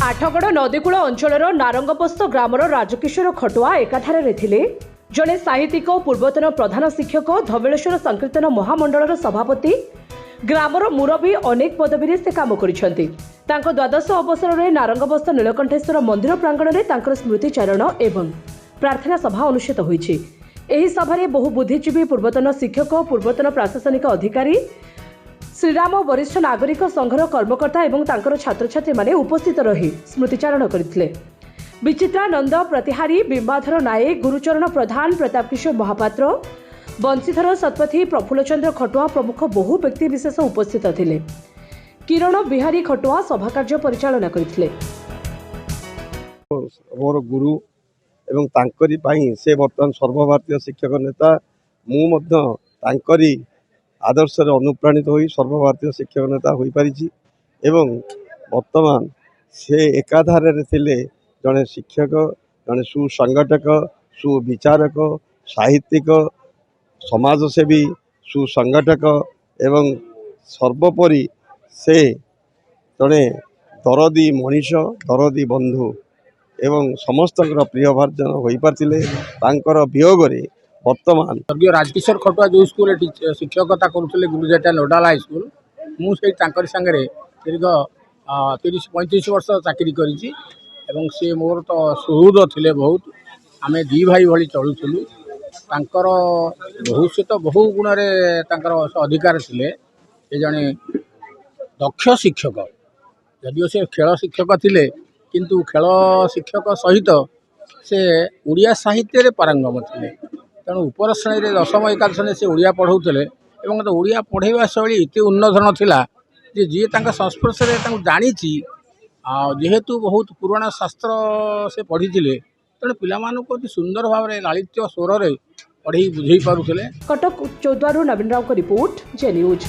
आठगड़ नदीकूल अंचल नारंगपस्त ग्रामर राजकिशोर खटुआ एकाधारे थिले जड़े साहित्यिक पूर्वतन प्रधान शिक्षक धवलेश्वर संकीर्तन महामंडल सभापति ग्रामर मुरबी अनेक पदवी से काम करिसेंती। तांको द्वादश अवसर में नारंगपस्त नीलकंठेश्वर मंदिर प्रांगण में स्मृतिचारण एवं प्रार्थना सभा अनुष्ठित होईछि। एही सभारे बहु बुद्धिजीवी पूर्वतन शिक्षक पूर्वतन प्रशासनिक अधिकारी श्रीराम वरिष्ठ नागरिक संघर कर्मकर्ता एवं तांकर छात्र छात्री माने उपस्थित रही स्मृतिचारण करथिले। विचित्रानंद प्रतिहारी, बिंबाधर नायक, गुरुचरण प्रधान, प्रताप किशोर महापात्र, बंशीधर शतपथी, प्रफुल्लचंद्र खटुआ प्रमुख बहु व्यक्ति विशेष उपस्थित थिले। किरण बिहारी खटुआ सभा कार्य परिचालना करथिले। मोर गुरु एवं तांकरी पाई से वर्तमान सर्वभारतीय शिक्षक नेता मु मध्य तांकरी आदर्श अनुप्राणित होई सर्वभारतीय शिक्षक नेता होई परिछि एवं वर्तमान से एकाधारे थिले जड़े शिक्षक, जड़े सुसंगठक, सुविचारक, साहित्यिक, समाजसेवी, सुसंगठक एवं सर्वोपरि से जड़े दरदी मनीष, दरदी बंधु एवं समस्त प्रिय भाजन हो पारे। वियोग वर्तमान स्वर्गीय राजकिशोर खटुआ जो स्कूल शिक्षकता करुले गुरुजेटा नोडाल हाईस्कल मुझे सांगे दीर्घ 30-35 वर्ष चाकरी करी सी मोर तो सुहृद थिले बहुत आम दी भाई भली चलुलु। भविष्य तो बहु गुण अधिकार थिले जड़े दक्ष शिक्षक जदिव से खेल शिक्षक थिले किंतु खेल शिक्षक सहित से उड़िया साहित्य पारंगम थिले। तेणु उपर श्रेणी दशम एकादश से ओडिया पढ़ाऊले और ओडिया पढ़ाइबा शैली एत उन्नतधरण थिला जे जी संस्पर्श में जानी जेहेतु बहुत पुराना शास्त्र से पढ़ी तेणु पिलामानंको अति सुंदर भाव में लालित्य स्वर में पढ़ी बुझे पारुले। कटक 14 नवीन राव को रिपोर्ट जे न्यूज।